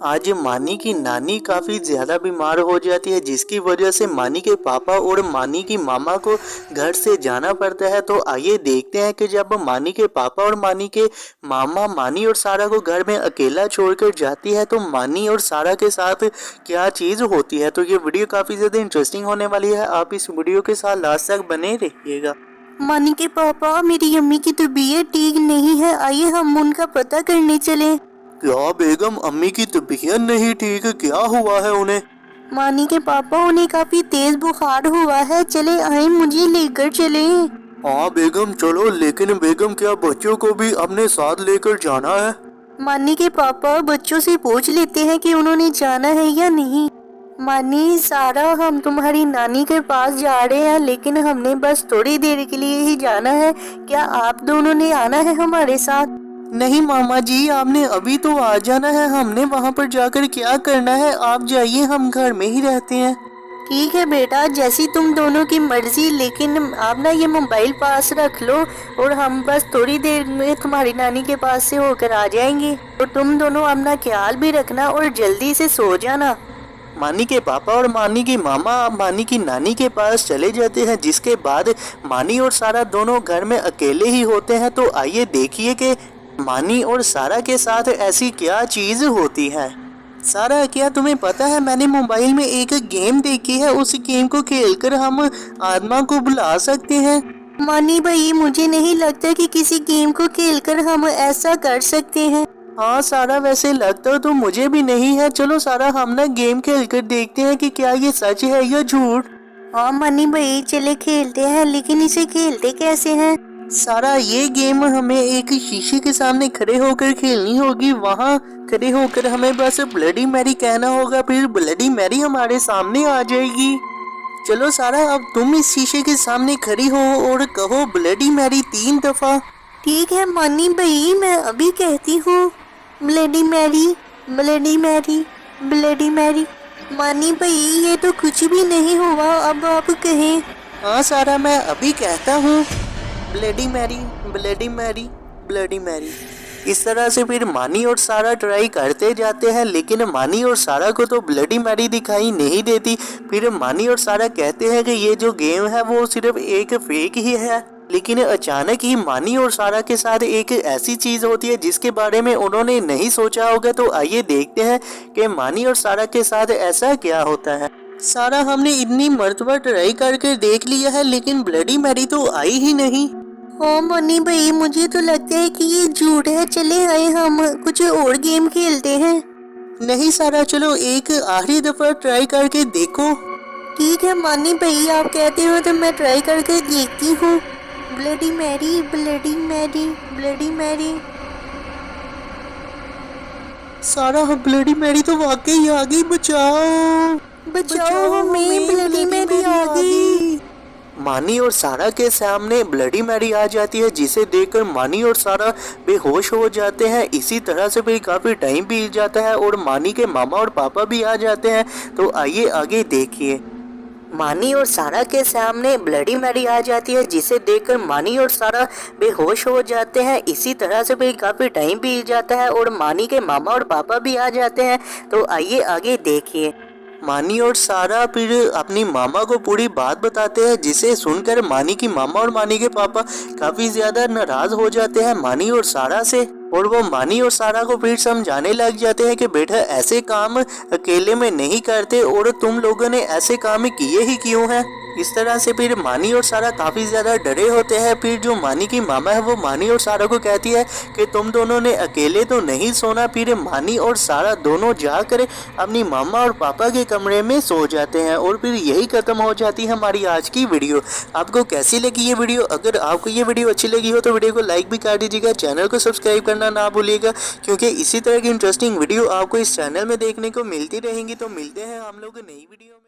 आज मानी की नानी काफ़ी ज़्यादा बीमार हो जाती है, जिसकी वजह से मानी के पापा और मानी की मामा को घर से जाना पड़ता है। तो आइए देखते हैं कि जब मानी के पापा और मानी के मामा मानी और सारा को घर में अकेला छोड़कर जाती है तो मानी और सारा के साथ क्या चीज़ होती है। तो ये वीडियो काफ़ी ज़्यादा इंटरेस्टिंग होने वाली है, आप इस वीडियो के साथ लास्ट तक बने रहिएगा। मानी के पापा, मेरी अम्मी की तबीयत ठीक नहीं है, आइए हम उनका पता करने चले। क्या बेगम, अम्मी की तबीयत नहीं ठीक, क्या हुआ है उन्हें? मानी के पापा, उन्हें काफी तेज बुखार हुआ है, चले आए, मुझे लेकर चले। हाँ बेगम चलो, लेकिन बेगम क्या बच्चों को भी अपने साथ लेकर जाना है? मानी के पापा, बच्चों से पूछ लेते हैं कि उन्होंने जाना है या नहीं। मानी, सारा, हम तुम्हारी नानी के पास जा रहे हैं, लेकिन हमने बस थोड़ी देर के लिए ही जाना है, क्या आप दोनों ने आना है हमारे साथ? नहीं मामा जी, आपने अभी तो आ जाना है, हमने वहाँ पर जाकर क्या करना है, आप जाइए, हम घर में ही रहते हैं। ठीक है बेटा, जैसी तुम दोनों की मर्जी, लेकिन आप ना ये मोबाइल पास रख लो और हम बस थोड़ी देर में तुम्हारी नानी के पास से होकर आ जाएंगे। तो तुम दोनों अपना ख्याल भी रखना और जल्दी से सो जाना। मानी के पापा और मानी की मामा मानी की नानी के पास चले जाते हैं, जिसके बाद मानी और सारा दोनों घर में अकेले ही होते हैं। तो आइए देखिए कि मानी और सारा के साथ ऐसी क्या चीज़ होती है। सारा, क्या तुम्हें पता है, मैंने मोबाइल में एक गेम देखी है, उस गेम को खेलकर हम आत्मा को बुला सकते हैं। मानी भाई, मुझे नहीं लगता कि किसी गेम को खेलकर हम ऐसा कर सकते हैं। हाँ सारा, वैसे लगता तो मुझे भी नहीं है। चलो सारा, हम ना गेम खेलकर देखते हैं कि क्या ये सच है या झूठ। हाँ मानी भाई, चले खेलते हैं, लेकिन इसे खेलते कैसे हैं? सारा, ये गेम हमें एक शीशे के सामने खड़े होकर खेलनी होगी। वहाँ खड़े होकर हमें बस ब्लडी मैरी कहना होगा, फिर ब्लडी मैरी हमारे सामने आ जाएगी। चलो सारा, अब तुम इस शीशे के सामने खड़ी हो और कहो ब्लडी मैरी 3 दफा। ठीक है मानी भाई, मैं अभी कहती हूँ, bloody Mary, bloody Mary, bloody Mary. मानी भाई, ये तो कुछ भी नहीं हुआ, अब आप कहें। हाँ सारा, मैं अभी कहता हूँ, bloody Mary, bloody Mary, bloody Mary. इस तरह से फिर मानी और सारा ट्राई करते जाते हैं, लेकिन मानी और सारा को तो ब्लडी मैरी दिखाई नहीं देती। फिर मानी और सारा कहते हैं कि ये जो गेम है वो सिर्फ एक फेक ही है। लेकिन अचानक ही मानी और सारा के साथ एक ऐसी चीज होती है जिसके बारे में उन्होंने नहीं सोचा होगा। तो आइए देखते हैं कि मानी और सारा के साथ ऐसा क्या होता है। सारा, हमने इतनी मर्तबा ट्राई करके देख लिया है, लेकिन ब्लडी मैरी तो आई ही नहीं। हाँ मनी भाई, मुझे तो लगता है कि ये झूठ है, चले आए, हम कुछ और गेम खेलते हैं। नहीं सारा, चलो एक आखिरी दफा ट्राई करके देखो। ठीक है मानी भाई, आप कहते हो तो मैं ट्राई करके देखती हूँ। Bloody Mary, bloody Mary, bloody Mary. Sara, bloody Mary तो वाकई आ गई, बचाओ बचाओ हमें, ब्लडी मैरी आ गई। मानी और सारा के सामने ब्लडी मैरी आ जाती है, जिसे देखकर मानी और सारा बेहोश हो जाते हैं। इसी तरह से फिर काफ़ी टाइम बीत जाता है और मानी के मामा और पापा भी आ जाते हैं। तो आइए आगे देखिए। मानी और सारा के सामने ब्लडी मैरी आ जाती है, जिसे देखकर मानी और सारा बेहोश हो जाते हैं। इसी तरह से फिर काफ़ी टाइम बीत जाता है और मानी के मामा और पापा भी आ जाते हैं। तो आइए आगे देखिए। मानी और सारा फिर अपनी मामा को पूरी बात बताते हैं, जिसे सुनकर मानी की मामा और मानी के पापा काफी ज्यादा नाराज हो जाते हैं मानी और सारा से। और वो मानी और सारा को फिर समझाने लग जाते हैं कि बेटा, ऐसे काम अकेले में नहीं करते और तुम लोगों ने ऐसे काम किए ही क्यों हैं। इस तरह से फिर मानी और सारा काफ़ी ज़्यादा डरे होते हैं। फिर जो मानी की मामा है वो मानी और सारा को कहती है कि तुम दोनों ने अकेले तो नहीं सोना। फिर मानी और सारा दोनों जाकर अपनी मामा और पापा के कमरे में सो जाते हैं और फिर यही ख़त्म हो जाती है हमारी आज की वीडियो। आपको कैसी लगी ये वीडियो? अगर आपको ये वीडियो अच्छी लगी हो तो वीडियो को लाइक भी कर दीजिएगा, चैनल को सब्सक्राइब करना ना भूलिएगा, क्योंकि इसी तरह की इंटरेस्टिंग वीडियो आपको इस चैनल में देखने को मिलती रहेंगी। तो मिलते हैं हम लोग नई वीडियो में।